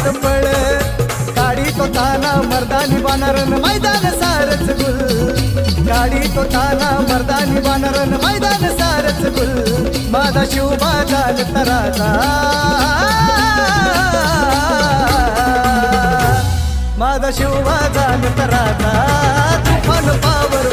मैदानात पळ गाडी तो ताना मर्दानी बानरन मैदान सारच गुल गाडी तो ताना मर्दानी बानरन मैदान सारच गुल माझा शिवबा झाल तराचा माझा शिवबा झाल तराचा तुफान पावर